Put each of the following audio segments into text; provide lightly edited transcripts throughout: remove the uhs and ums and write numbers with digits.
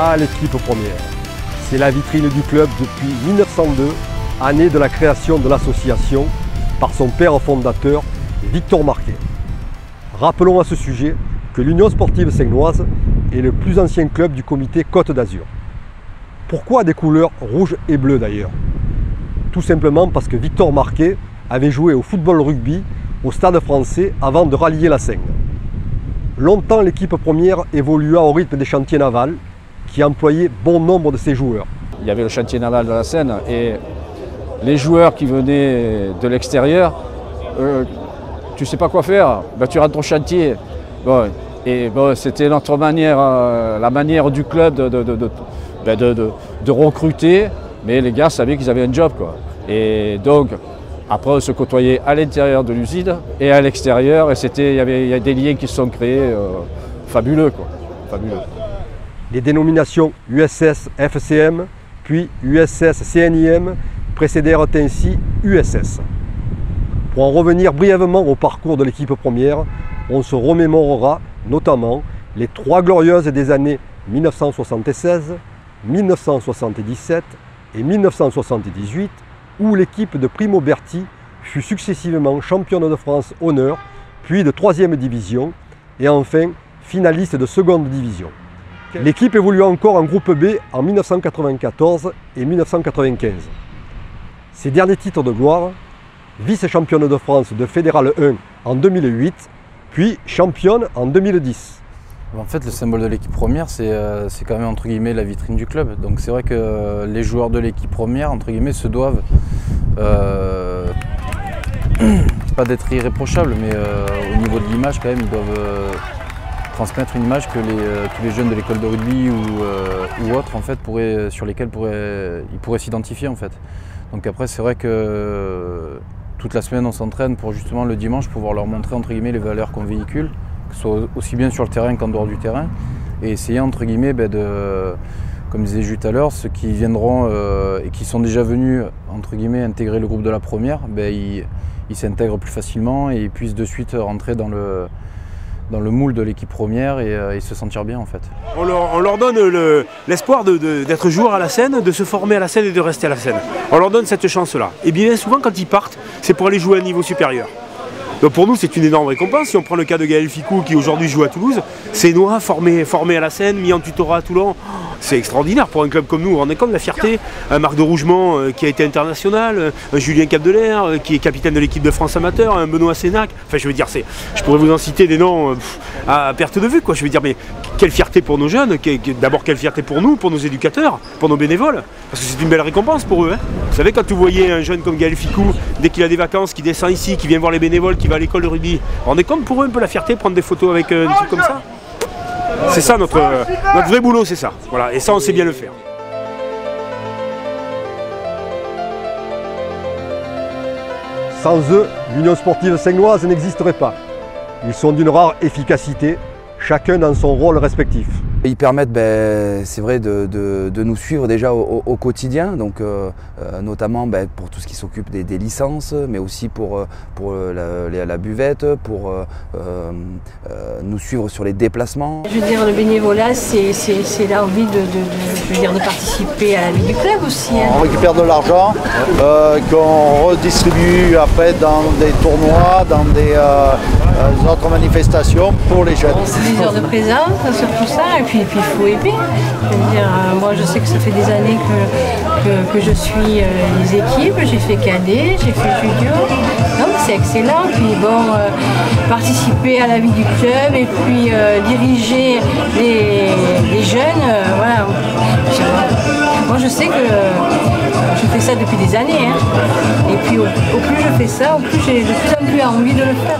Voilà l'équipe première. C'est la vitrine du club depuis 1902, année de la création de l'association par son père fondateur, Victor Marquet. Rappelons à ce sujet que l'Union sportive Saignoise est le plus ancien club du comité Côte d'Azur. Pourquoi des couleurs rouge et bleu d'ailleurs? Tout simplement parce que Victor Marquet avait joué au football rugby au Stade Français avant de rallier la Seigne. Longtemps, l'équipe première évolua au rythme des chantiers navals qui employaient bon nombre de ses joueurs. Il y avait le chantier naval de la Seine et les joueurs qui venaient de l'extérieur, tu ne sais pas quoi faire, ben, tu rentres au chantier. Bon, et bon, c'était notre manière, la manière du club de recruter, mais les gars savaient qu'ils avaient un job, quoi. Et donc, après, on se côtoyait à l'intérieur de l'usine et à l'extérieur, et il y a des liens qui se sont créés fabuleux, quoi. Fabuleux. Les dénominations USS FCM, puis USS CNIM précédèrent ainsi USS. Pour en revenir brièvement au parcours de l'équipe première, on se remémorera notamment les trois glorieuses des années 1976, 1977 et 1978, où l'équipe de Primo Berti fut successivement championne de France honneur, puis de 3e division et enfin finaliste de 2e division. L'équipe évolua encore en groupe B en 1994 et 1995. Ses derniers titres de gloire, vice-championne de France de Fédéral 1 en 2008, puis championne en 2010. En fait, le symbole de l'équipe première, c'est quand même entre guillemets la vitrine du club. Donc c'est vrai que les joueurs de l'équipe première, entre guillemets, se doivent, pas d'être irréprochables, mais au niveau de l'image quand même, ils doivent transmettre une image que tous les jeunes de l'école de rugby ou autres en fait, sur lesquels ils pourraient s'identifier en fait. Donc après, c'est vrai que toute la semaine on s'entraîne pour justement le dimanche pouvoir leur montrer entre guillemets les valeurs qu'on véhicule, que ce soit aussi bien sur le terrain qu'en dehors du terrain, et essayer entre guillemets comme disait Jules tout à l'heure, ceux qui viendront et qui sont déjà venus entre guillemets intégrer le groupe de la première, ils s'intègrent plus facilement et ils puissent de suite rentrer dans le moule de l'équipe première et se sentir bien en fait. On leur donne l'espoir d'être joueur à la Seine, de se former à la Seine et de rester à la Seine. On leur donne cette chance-là. Et bien souvent quand ils partent, c'est pour aller jouer à un niveau supérieur. Donc pour nous c'est une énorme récompense. Si on prend le cas de Gaël Ficou qui aujourd'hui joue à Toulouse, c'est Noah formé à la Seine, mis en tutorat à Toulon. C'est extraordinaire pour un club comme nous. On est comme la fierté. Un Marc de Rougemont qui a été international, un Julien Capdelaire qui est capitaine de l'équipe de France amateur, un Benoît Sénac. Enfin je veux dire, je pourrais vous en citer des noms à perte de vue, quoi. Je veux dire, mais quelle fierté pour nos jeunes, d'abord quelle fierté pour nous, pour nos éducateurs, pour nos bénévoles, parce que c'est une belle récompense pour eux. Hein. Vous savez, quand vous voyez un jeune comme Gaël Ficou, dès qu'il a des vacances, qui descend ici, qui vient voir les bénévoles, qui va à l'école de rugby, on est comme pour eux un peu la fierté de prendre des photos avec des trucs comme ça. C'est ça notre vrai boulot, c'est ça. Voilà. Et ça, on sait bien le faire. Sans eux, l'Union sportive saignoise n'existerait pas. Ils sont d'une rare efficacité, chacun dans son rôle respectif. Ils permettent, c'est vrai, de nous suivre déjà au quotidien, donc notamment pour tout ce qui s'occupe des licences, mais aussi pour la buvette, pour nous suivre sur les déplacements. Je veux dire, le bénévolat, c'est l'envie de participer à la vie du club aussi. Hein. On récupère de l'argent qu'on redistribue après dans des tournois, dans des autres manifestations pour les jeunes. C'est des heures de présence, surtout ça. Et puis il faut aimer. Je veux dire, moi je sais que ça fait des années que je suis les équipes, j'ai fait cadet, j'ai fait junior, donc c'est excellent. Puis bon, participer à la vie du club et puis diriger les jeunes, voilà. Moi je sais que je fais ça depuis des années. Hein. Et puis au plus je fais ça, au plus j'ai de plus en plus envie de le faire.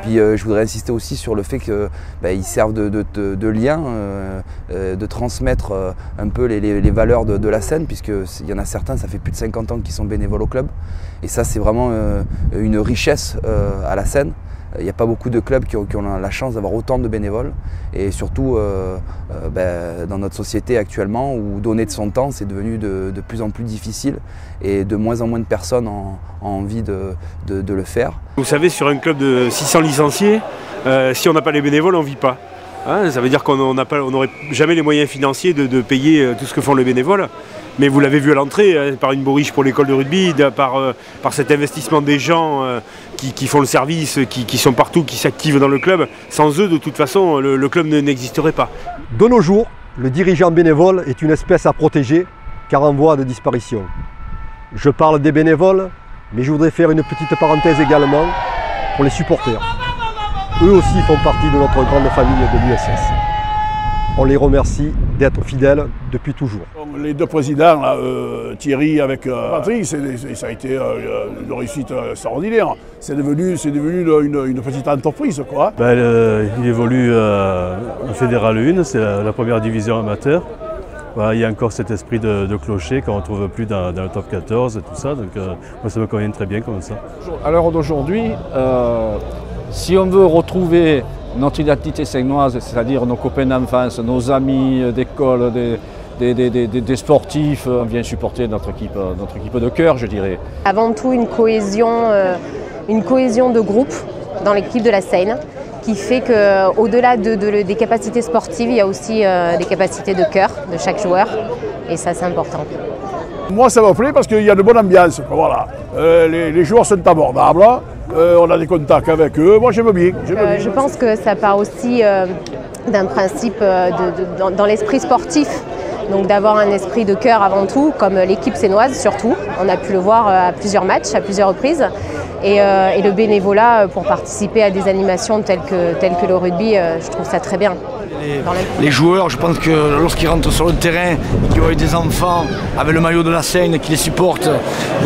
Puis je voudrais insister aussi sur le fait qu'ils servent de lien, de transmettre un peu les valeurs de la Seine, puisqu'il y en a certains, ça fait plus de 50 ans qu'ils sont bénévoles au club. Et ça, c'est vraiment une richesse à la Seine. Il n'y a pas beaucoup de clubs qui ont la chance d'avoir autant de bénévoles. Et surtout, dans notre société actuellement, où donner de son temps, c'est devenu de plus en plus difficile. Et de moins en moins de personnes ont envie de le faire. Vous savez, sur un club de 600 licenciés, si on n'a pas les bénévoles, on ne vit pas. Hein, ça veut dire qu'on n'aurait jamais les moyens financiers de payer tout ce que font les bénévoles. Mais vous l'avez vu à l'entrée, par une bourriche pour l'école de rugby, par cet investissement des gens qui font le service, qui sont partout, qui s'activent dans le club. Sans eux, de toute façon, le club n'existerait pas. De nos jours, le dirigeant bénévole est une espèce à protéger, car en voie de disparition. Je parle des bénévoles, mais je voudrais faire une petite parenthèse également pour les supporters. Eux aussi font partie de notre grande famille de l'USS. On les remercie d'être fidèles depuis toujours. Les deux présidents, là, Thierry avec Patrick, ça a été une réussite extraordinaire. C'est devenu une petite entreprise, quoi. Il évolue en Fédéral 1, c'est la première division amateur. Voilà, il y a encore cet esprit de clocher qu'on ne retrouve plus dans le top 14 et tout ça, donc moi ça me convient très bien comme ça. À l'heure d'aujourd'hui, si on veut retrouver notre identité saignoise, c'est-à-dire nos copains d'enfance, nos amis d'école, des sportifs, on vient supporter notre équipe de cœur, je dirais. Avant tout une cohésion de groupe dans l'équipe de la Seine qui fait qu'au-delà des capacités sportives, il y a aussi des capacités de cœur de chaque joueur et ça c'est important. Moi ça me plaît parce qu'il y a de bonne ambiance, voilà. Les joueurs sont abordables. On a des contacts avec eux, moi j'aime bien. Je pense que ça part aussi d'un principe dans l'esprit sportif, donc d'avoir un esprit de cœur avant tout, comme l'équipe sénoise surtout. On a pu le voir à plusieurs matchs, à plusieurs reprises. Et le bénévolat pour participer à des animations telles que le rugby, je trouve ça très bien. Les joueurs, je pense que lorsqu'ils rentrent sur le terrain, qu'ils voient des enfants avec le maillot de la Seine qui les supportent,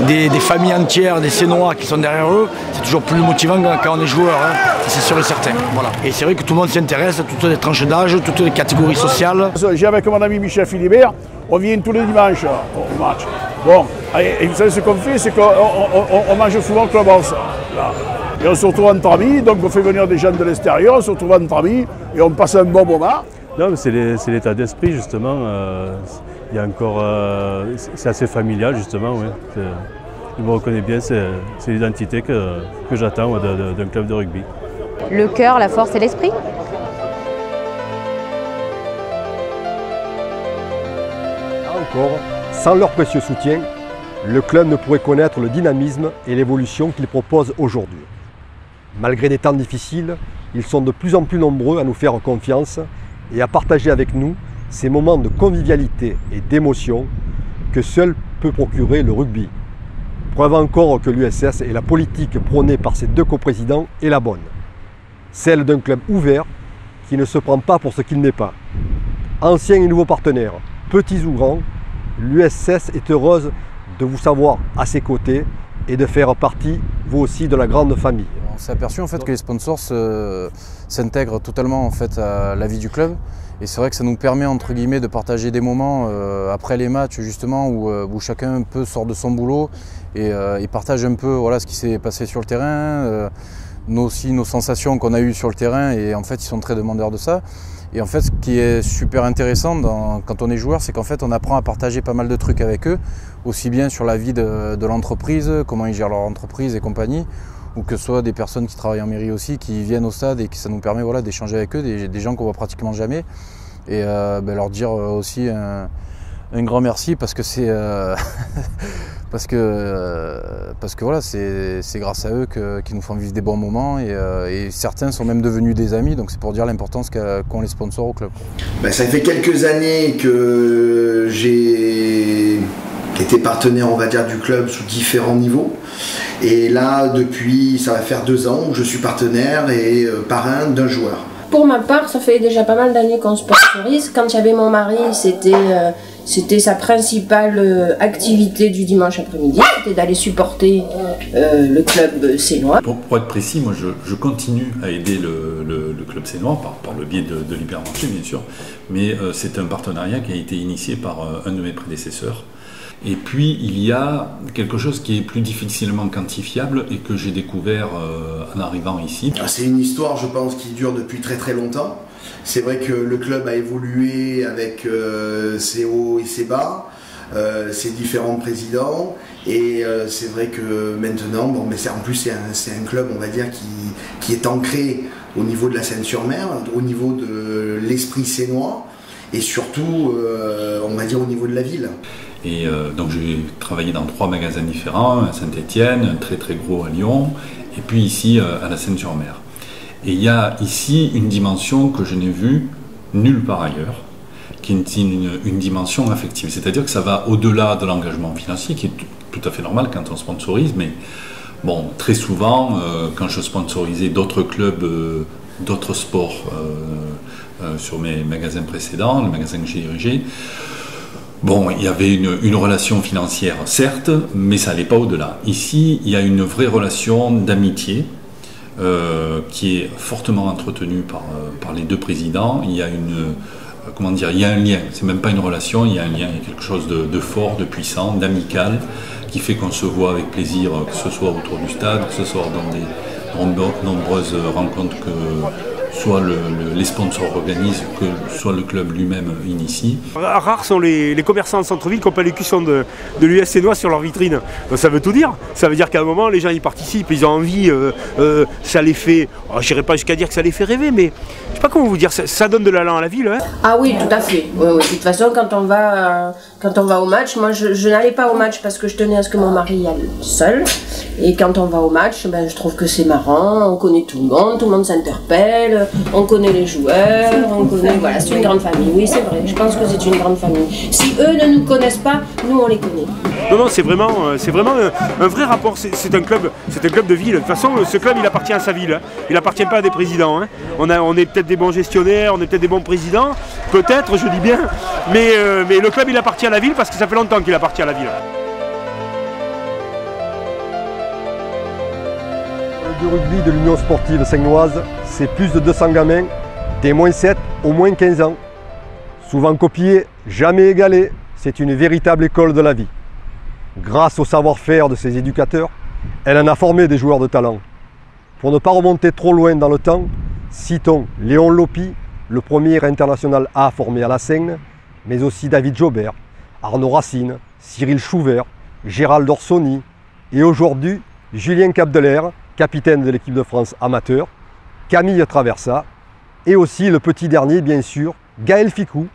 des familles entières, des Sénois qui sont derrière eux, c'est toujours plus motivant quand on est joueur, hein. C'est sûr et certain. Voilà. Et c'est vrai que tout le monde s'intéresse, toutes les tranches d'âge, toutes les catégories sociales. J'ai avec mon ami Michel Philibert, on vient tous les dimanches au match. Bon, et vous savez ce qu'on fait, c'est qu'on mange souvent au Club House. Et on se retrouve entre amis, donc on fait venir des gens de l'extérieur, on se retrouve entre amis et on passe un bon moment. Non, mais c'est l'état d'esprit justement. Il y a encore, c'est assez familial justement. Ouais. Je me reconnais bien, c'est l'identité que j'attends d'un club de rugby. Le cœur, la force et l'esprit. Encore, sans leur précieux soutien, le club ne pourrait connaître le dynamisme et l'évolution qu'il propose aujourd'hui. Malgré des temps difficiles, ils sont de plus en plus nombreux à nous faire confiance et à partager avec nous ces moments de convivialité et d'émotion que seul peut procurer le rugby. Preuve encore que l'USS et la politique prônée par ses deux coprésidents est la bonne. Celle d'un club ouvert qui ne se prend pas pour ce qu'il n'est pas. Anciens et nouveaux partenaires, petits ou grands, l'USS est heureuse de vous savoir à ses côtés et de faire partie, vous aussi, de la grande famille. On s'est aperçu en fait que les sponsors s'intègrent totalement en fait à la vie du club et c'est vrai que ça nous permet entre guillemets de partager des moments après les matchs justement où chacun un peu sort de son boulot et partage un peu voilà, ce qui s'est passé sur le terrain, aussi nos sensations qu'on a eues sur le terrain et en fait ils sont très demandeurs de ça. Et en fait, ce qui est super intéressant quand on est joueur, c'est qu'en fait, on apprend à partager pas mal de trucs avec eux, aussi bien sur la vie de l'entreprise, comment ils gèrent leur entreprise et compagnie, ou que ce soit des personnes qui travaillent en mairie aussi, qui viennent au stade et que ça nous permet voilà, d'échanger avec eux, des gens qu'on voit pratiquement jamais, et leur dire aussi un grand merci parce que c'est parce que voilà, c'est grâce à eux qu'ils nous font vivre des bons moments et certains sont même devenus des amis, donc c'est pour dire l'importance qu'ont les sponsors au club. Ça fait quelques années que j'ai été partenaire, on va dire, du club sous différents niveaux. Et là, depuis, ça va faire 2 ans où je suis partenaire et parrain d'un joueur. Pour ma part, ça fait déjà pas mal d'années qu'on sponsorise. Quand j'avais mon mari, c'était sa principale activité du dimanche après-midi, c'était d'aller supporter le club sénois. Pour être précis, moi je continue à aider le club sénois par le biais de l'hypermarché bien sûr, mais c'est un partenariat qui a été initié par un de mes prédécesseurs. Et puis il y a quelque chose qui est plus difficilement quantifiable et que j'ai découvert en arrivant ici. C'est une histoire, je pense, qui dure depuis très très longtemps. C'est vrai que le club a évolué avec ses hauts et ses bas, ses différents présidents, et c'est vrai que maintenant, bon, mais en plus c'est un club, on va dire, qui est ancré au niveau de la Seine-sur-Mer, au niveau de l'esprit sénois et surtout, on va dire, au niveau de la ville. Et donc j'ai travaillé dans 3 magasins différents, à Saint-Étienne, un très très gros à Lyon, et puis ici à la Seine-sur-Mer. Et il y a ici une dimension que je n'ai vue nulle part ailleurs, qui est une dimension affective. C'est-à-dire que ça va au-delà de l'engagement financier, qui est tout à fait normal quand on sponsorise, mais bon, très souvent, quand je sponsorisais d'autres clubs, d'autres sports sur mes magasins précédents, le magasin que j'ai dirigé, bon, il y avait une relation financière, certes, mais ça n'allait pas au-delà. Ici, il y a une vraie relation d'amitié qui est fortement entretenue par les 2 présidents. Il y a il y a un lien, c'est même pas une relation, il y a un lien, il y a quelque chose de fort, de puissant, d'amical, qui fait qu'on se voit avec plaisir, que ce soit autour du stade, que ce soit dans des nombreuses rencontres que soit les sponsors organisent, que soit le club lui-même initie. Rares sont les commerçants de centre-ville qui n'ont pas l'écusson de l'US Sénois sur leur vitrine. Donc ça veut tout dire. Ça veut dire qu'à un moment, les gens y participent, ils ont envie, ça les fait, je n'irai pas jusqu'à dire que ça les fait rêver, mais je sais pas comment vous dire, ça donne de l'allant à la ville. Hein. Ah oui, tout à fait. Oui. De toute façon, quand on va au match, moi je n'allais pas au match parce que je tenais à ce que mon mari y aille seul. Et quand on va au match, ben, je trouve que c'est marrant, on connaît tout le monde s'interpelle, on connaît les joueurs, voilà, c'est une grande famille. Oui, c'est vrai, je pense que c'est une grande famille. Si eux ne nous connaissent pas, nous on les connaît. Non, c'est vraiment un vrai rapport, c'est un club de ville. De toute façon, ce club, il appartient à sa ville, hein. Il n'appartient pas à des présidents. Hein. On est peut-être des bons gestionnaires, on est peut-être des bons présidents, peut-être, je dis bien, mais le club, il appartient à la ville parce que ça fait longtemps qu'il appartient à la ville. Le rugby de l'Union sportive Seine-Noise, c'est plus de 200 gamins, des moins 7 au moins 15 ans. Souvent copiés, jamais égalés, c'est une véritable école de la vie. Grâce au savoir-faire de ses éducateurs, elle en a formé des joueurs de talent. Pour ne pas remonter trop loin dans le temps, citons Léon Lopi, le premier international A formé à la Seine, mais aussi David Jobert, Arnaud Racine, Cyril Chouvert, Gérald Orsoni et aujourd'hui Julien Capdelaire, capitaine de l'équipe de France amateur, Camille Traversa et aussi le petit dernier bien sûr, Gaël Ficou,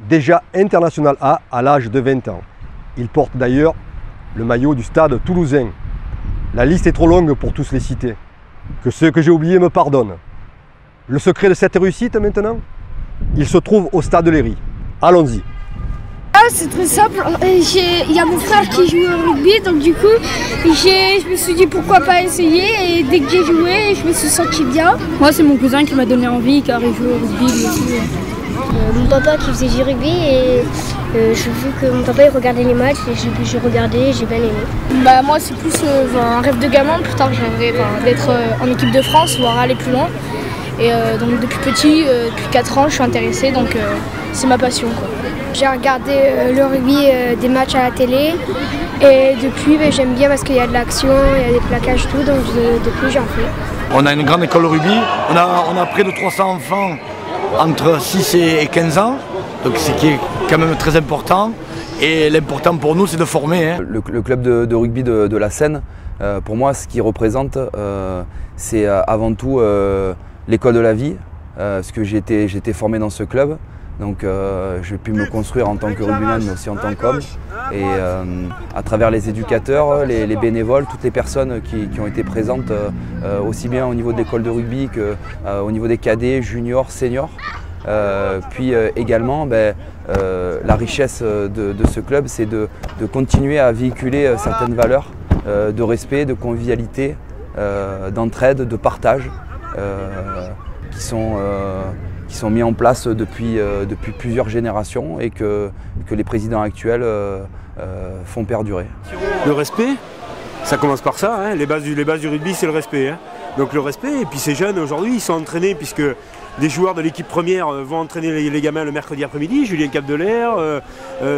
déjà international A à l'âge de 20 ans. Il porte d'ailleurs le maillot du stade toulousain. La liste est trop longue pour tous les citer. Que ceux que j'ai oubliés me pardonnent. Le secret de cette réussite maintenant, il se trouve au stade de Léry. Allons-y. C'est très simple, il y a mon frère qui joue au rugby, donc du coup je me suis dit pourquoi pas essayer et dès que j'ai joué je me suis senti bien. Moi c'est mon cousin qui m'a donné envie car il joue au rugby lui aussi. Mon papa qui faisait du rugby et j'ai vu que mon papa il regardait les matchs et j'ai regardé, j'ai bien aimé. Bah moi c'est plus un rêve de gamin, plus tard j'aimerais d'être en équipe de France, voire aller plus loin. Et donc depuis petit, depuis 4 ans je suis intéressée donc c'est ma passion quoi. J'ai regardé le rugby des matchs à la télé et depuis j'aime bien parce qu'il y a de l'action, il y a des plaquages tout, donc depuis j'en fais. On a une grande école de rugby, on a près de 300 enfants entre 6 et 15 ans, donc ce qui est quand même très important et l'important pour nous c'est de former. Hein. Le club de rugby de la Seine, pour moi ce qu'il représente c'est avant tout l'école de la vie, parce que j'ai été formé dans ce club. Donc j'ai pu me construire en tant que rugbyman mais aussi en tant qu'homme et à travers les éducateurs, les bénévoles, toutes les personnes qui ont été présentes aussi bien au niveau de l'école de rugby qu'au niveau des cadets, juniors, seniors. Puis également la richesse de ce club c'est de continuer à véhiculer certaines valeurs de respect, de convivialité, d'entraide, de partage qui sont mis en place depuis plusieurs générations et que les présidents actuels font perdurer. Le respect, ça commence par ça, hein. Les bases du rugby c'est le respect. Hein. Donc le respect, et puis ces jeunes aujourd'hui ils sont entraînés puisque des joueurs de l'équipe première vont entraîner les gamins le mercredi après-midi, Julien Capdelaire,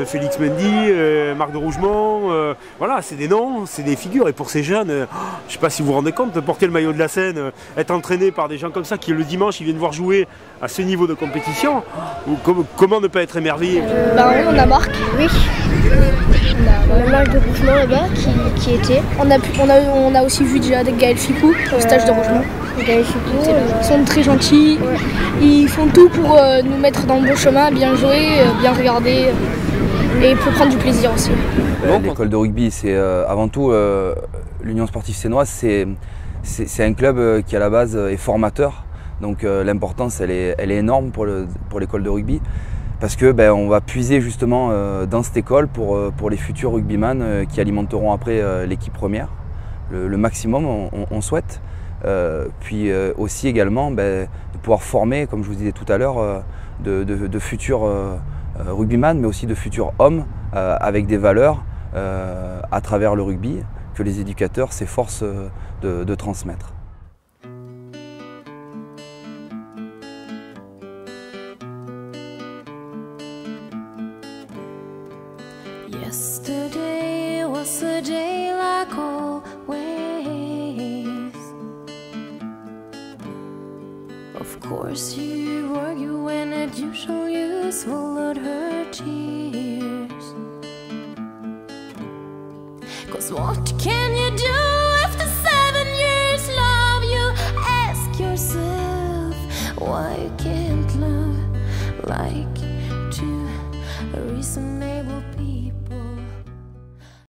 Félix Mendy, Marc de Rougemont, voilà, c'est des noms, c'est des figures. Et pour ces jeunes, je ne sais pas si vous vous rendez compte, de porter le maillot de la Seine, être entraîné par des gens comme ça qui le dimanche ils viennent voir jouer à ce niveau de compétition, comment ne pas être émerveillé? On a Marc, oui. On a Marc de Rougemont là-bas qui était. On a aussi vu déjà Gaël Ficou au stage de Rougemont. Ils sont très gentils, ils font tout pour nous mettre dans le bon chemin, bien jouer, bien regarder et pour prendre du plaisir aussi. L'école de rugby, c'est avant tout l'Union sportive sénoise, c'est un club qui à la base est formateur, donc l'importance elle est énorme pour l'école de rugby. Parce que on va puiser justement dans cette école pour les futurs rugbyman qui alimenteront après l'équipe première. Le maximum, on souhaite. Puis aussi également de pouvoir former, comme je vous disais tout à l'heure, de futurs rugbyman, mais aussi de futurs hommes avec des valeurs à travers le rugby que les éducateurs s'efforcent de transmettre. Yesterday was a day like always. Of course you argue when at usual you swallowed her tears. 'Cause what can you do after 7 years love? You ask yourself why you can't love like two reasonable people.